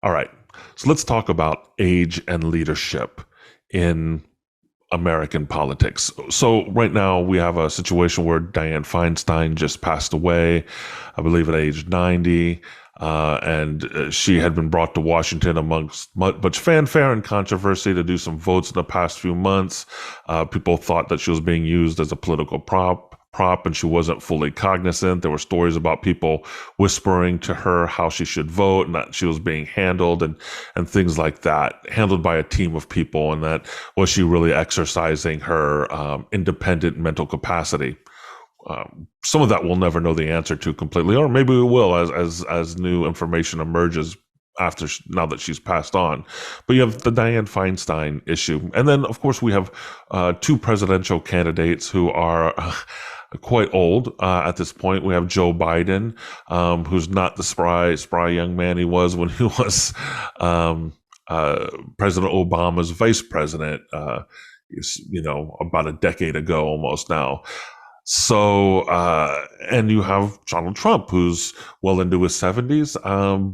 All right. So let's talk about age and leadership in American politics. So right now we have a situation where Dianne Feinstein just passed away, I believe at age 90. And she had been brought to Washington amongst much fanfare and controversy to do some votes in the past few months. People thought that she was being used as a political prop, and she wasn't fully cognizant. There were stories about people whispering to her how she should vote and that she was being handled and things like that, handled by a team of people, and that was she really exercising her independent mental capacity. Some of that we'll never know the answer to completely, or maybe we will as new information emerges now that she's passed on. But you have the Dianne Feinstein issue. And then, of course, we have two presidential candidates who are quite old at this point. We have Joe Biden, who's not the spry young man he was when he was President Obama's vice president, about a decade ago almost now. So, and you have Donald Trump, who's well into his 70s,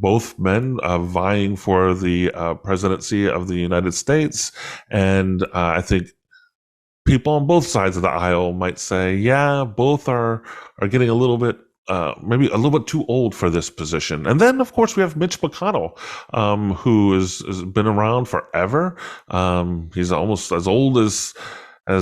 both men vying for the presidency of the United States. And I think people on both sides of the aisle might say, yeah, both are getting a little bit, maybe a little bit too old for this position. And then, of course, we have Mitch McConnell, who has been around forever. He's almost as old as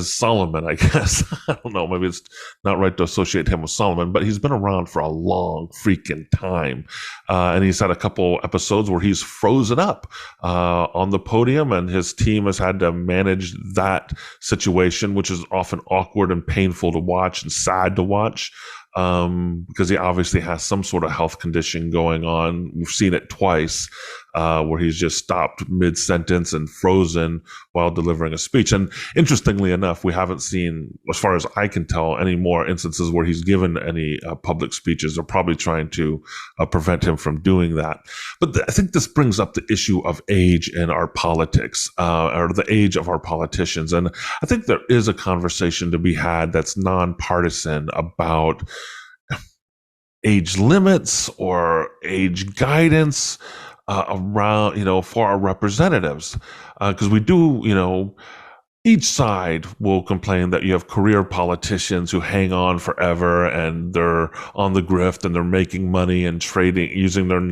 Solomon, I guess. I don't know. Maybe it's not right to associate him with Solomon, but he's been around for a long freaking time. And he's had a couple episodes where he's frozen up on the podium, and his team has had to manage that situation, which is often awkward and painful to watch and sad to watch. Because he obviously has some sort of health condition going on. We've seen it twice, where he's just stopped mid-sentence and frozen while delivering a speech. And interestingly enough, we haven't seen, as far as I can tell, any more instances where he's given any public speeches. They're probably trying to prevent him from doing that. But I think this brings up the issue of age in our politics, or the age of our politicians. And I think there is a conversation to be had that's nonpartisan about age limits or age guidance around, for our representatives. Because we do, each side will complain that you have career politicians who hang on forever and they're on the grift and they're making money and trading, using their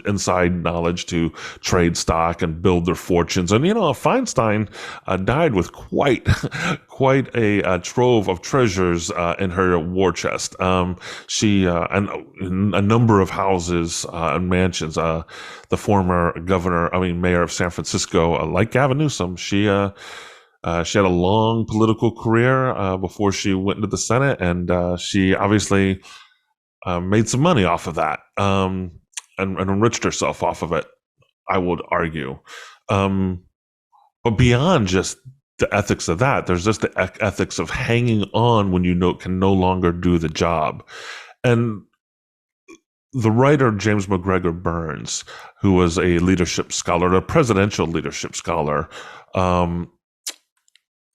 inside knowledge to trade stock and build their fortunes. And, Feinstein died with quite a trove of treasures in her war chest. She and a number of houses and mansions. The former mayor of San Francisco, like Gavin Newsom, she had a long political career before she went into the Senate, and she obviously made some money off of that and enriched herself off of it, I would argue. But beyond just the ethics of that, there's just the ethics of hanging on when you can no longer do the job. And the writer James McGregor Burns, who was a leadership scholar, a presidential leadership scholar,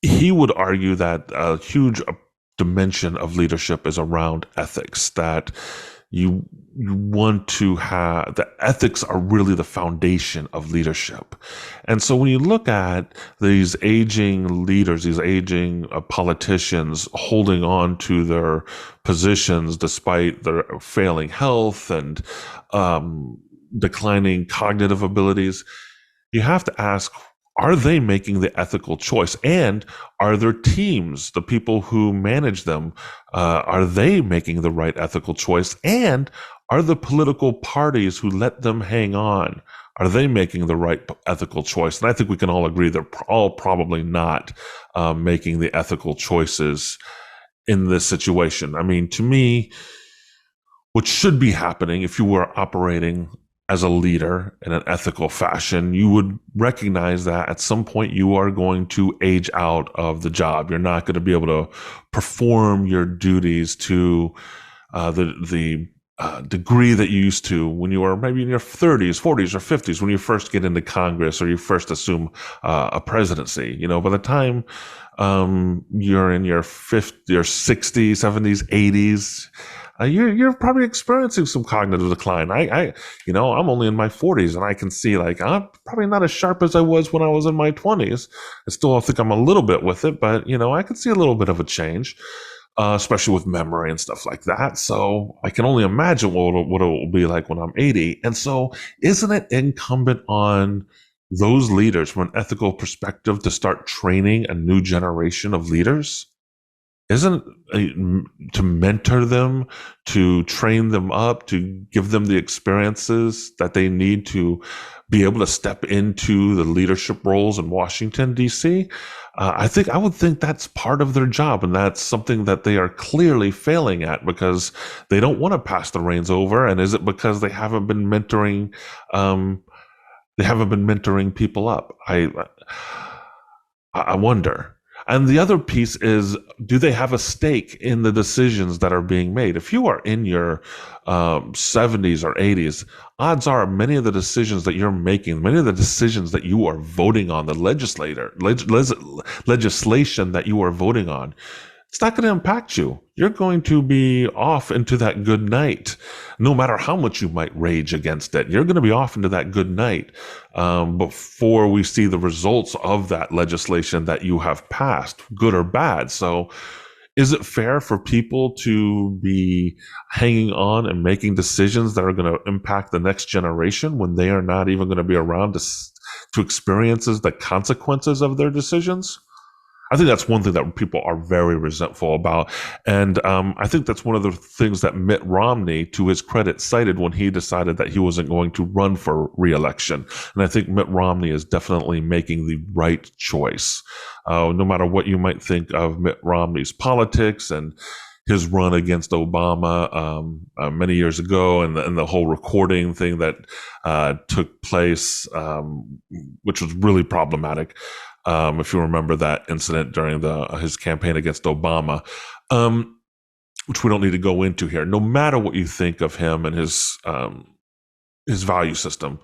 he would argue that a huge dimension of leadership is around ethics, that you want to have the ethics are really the foundation of leadership. And so when you look at these aging leaders, these aging politicians holding on to their positions despite their failing health and declining cognitive abilities, you have to ask, are they making the ethical choice? And are their teams, the people who manage them, are they making the right ethical choice? And are the political parties who let them hang on, are they making the right ethical choice? And I think we can all agree they're all probably not making the ethical choices in this situation. I mean, to me, what should be happening if you were operating as a leader in an ethical fashion, you would recognize that at some point you are going to age out of the job. You're not going to be able to perform your duties to the degree that you used to when you were maybe in your 30s, 40s, or 50s, when you first get into Congress or you first assume a presidency. By the time you're in your 50s, your 60s, 70s, 80s, you're probably experiencing some cognitive decline. I'm only in my 40s, and I can see like I'm probably not as sharp as I was when I was in my 20s. I still think I'm a little bit with it, but I can see a little bit of a change, especially with memory and stuff like that. So I can only imagine what it will be like when I'm 80. And so, isn't it incumbent on those leaders from an ethical perspective to start training a new generation of leaders? Isn't to mentor them, to train them up, to give them the experiences that they need to be able to step into the leadership roles in Washington, D.C.? I would think that's part of their job, and that's something that they are clearly failing at because they don't want to pass the reins over. And is it because they haven't been mentoring? They haven't been mentoring people up. I wonder. And the other piece is, do they have a stake in the decisions that are being made? If you are in your 70s or 80s, odds are many of the decisions that you're making, many of the decisions that you are voting on, the legislation that you are voting on, it's not going to impact you. You're going to be off into that good night. No matter how much you might rage against it, you're going to be off into that good night before we see the results of that legislation that you have passed, good or bad. So is it fair for people to be hanging on and making decisions that are going to impact the next generation when they are not even going to be around to experience the consequences of their decisions? I think that's one thing that people are very resentful about. And I think that's one of the things that Mitt Romney, to his credit, cited when he decided that he wasn't going to run for re-election. And I think Mitt Romney is definitely making the right choice. No matter what you might think of Mitt Romney's politics and his run against Obama many years ago, and the whole recording thing that took place, which was really problematic. If you remember that incident during his campaign against Obama, which we don't need to go into here. No matter what you think of him and his value system,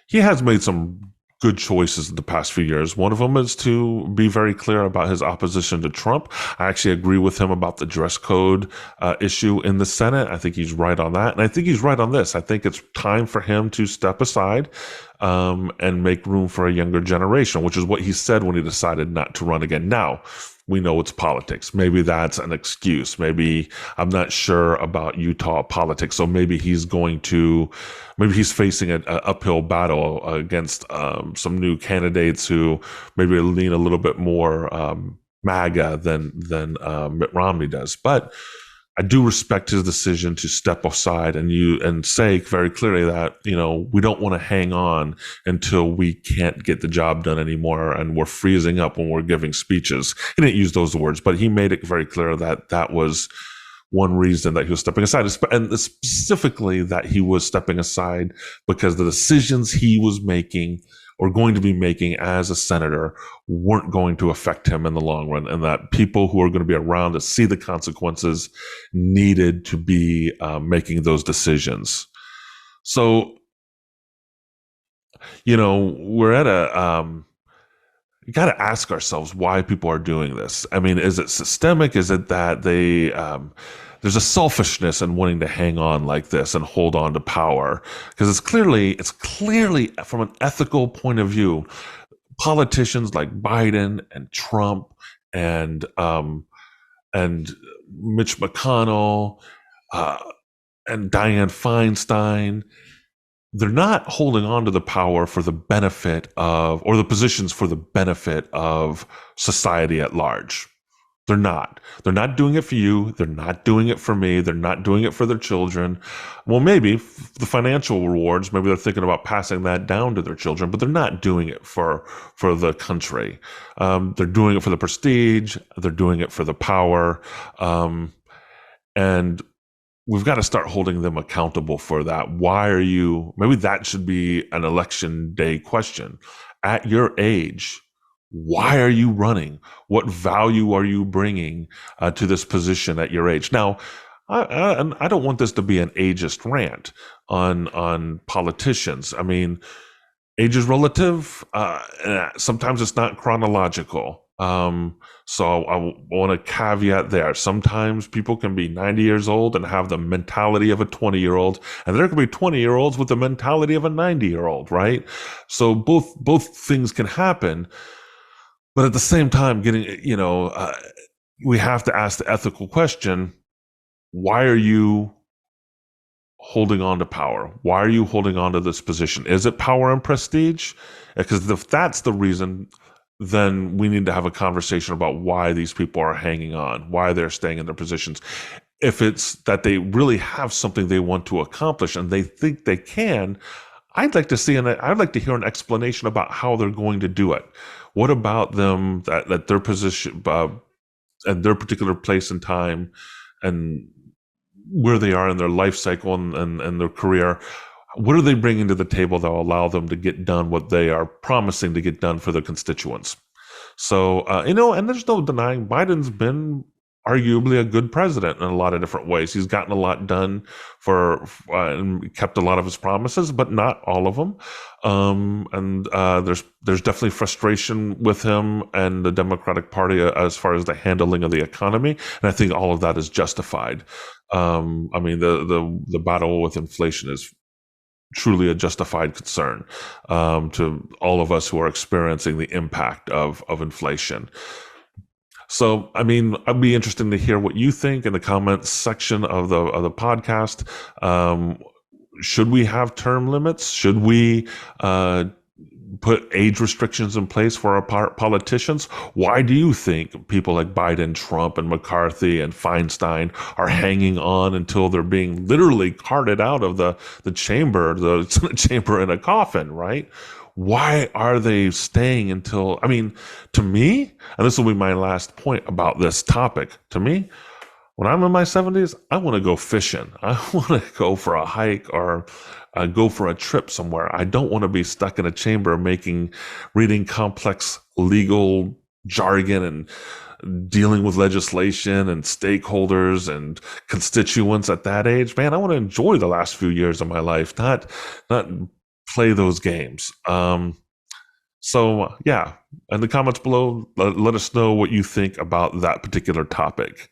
he has made some good choices in the past few years. One of them is to be very clear about his opposition to Trump. I actually agree with him about the dress code issue in the Senate. I think he's right on that. And I think he's right on this. I think it's time for him to step aside and make room for a younger generation, which is what he said when he decided not to run again. Now, we know it's politics. Maybe that's an excuse. Maybe I'm not sure about Utah politics. So maybe he's facing an uphill battle against some new candidates who maybe lean a little bit more MAGA than Mitt Romney does. But I do respect his decision to step aside and say very clearly that, we don't want to hang on until we can't get the job done anymore and we're freezing up when we're giving speeches. He didn't use those words, but he made it very clear that that was one reason that he was stepping aside, and specifically that he was stepping aside because the decisions he was making or going to be making as a senator weren't going to affect him in the long run, and that people who are going to be around to see the consequences needed to be making those decisions. So, we're at you got to ask ourselves why people are doing this. I mean, is it systemic? Is it that there's a selfishness in wanting to hang on like this and hold on to power? Because it's clearly from an ethical point of view, politicians like Biden and Trump and Mitch McConnell and Dianne Feinstein, they're not holding on to the power for the benefit of, or the positions for the benefit of society at large. They're not. They're not doing it for you. They're not doing it for me. They're not doing it for their children. Well, maybe the financial rewards, maybe they're thinking about passing that down to their children, but they're not doing it for the country. They're doing it for the prestige. They're doing it for the power. And we've got to start holding them accountable for that. Maybe that should be an election day question. At your age, why are you running? What value are you bringing to this position at your age? Now, I don't want this to be an ageist rant on politicians. I mean, age is relative. Sometimes it's not chronological. Um, so I want to caveat there. Sometimes people can be 90 years old and have the mentality of a 20-year-old, and there can be 20-year-olds with the mentality of a 90-year-old, right? So both things can happen, but at the same time, we have to ask the ethical question: why are you holding on to power? Why are you holding on to this position? Is it power and prestige? Because if that's the reason, then we need to have a conversation about why these people are hanging on, why they're staying in their positions. If it's that they really have something they want to accomplish and they think they can, I'd like to hear an explanation about how they're going to do it. What about them that their position and their particular place and time and where they are in their life cycle and their career, what are they bringing to the table that will allow them to get done what they are promising to get done for their constituents? So, and there's no denying Biden's been arguably a good president in a lot of different ways. He's gotten a lot done and kept a lot of his promises, but not all of them. And there's definitely frustration with him and the Democratic Party as far as the handling of the economy, and I think all of that is justified. I mean, the battle with inflation is truly a justified concern to all of us who are experiencing the impact of inflation. So, I mean, I'd be interested to hear what you think in the comments section of the podcast. Should we have term limits? Should we put age restrictions in place for our politicians? Why do you think people like Biden, Trump, and McCarthy and Feinstein are hanging on until they're being literally carted out of the chamber, the Senate chamber in a coffin, right? Why are they staying until, I mean, to me, and this will be my last point about this topic, to me, when I'm in my 70s, I want to go fishing. I want to go for a hike or go for a trip somewhere. I don't want to be stuck in a chamber reading complex legal jargon and dealing with legislation and stakeholders and constituents at that age. Man, I want to enjoy the last few years of my life, not play those games. So yeah, in the comments below, let us know what you think about that particular topic.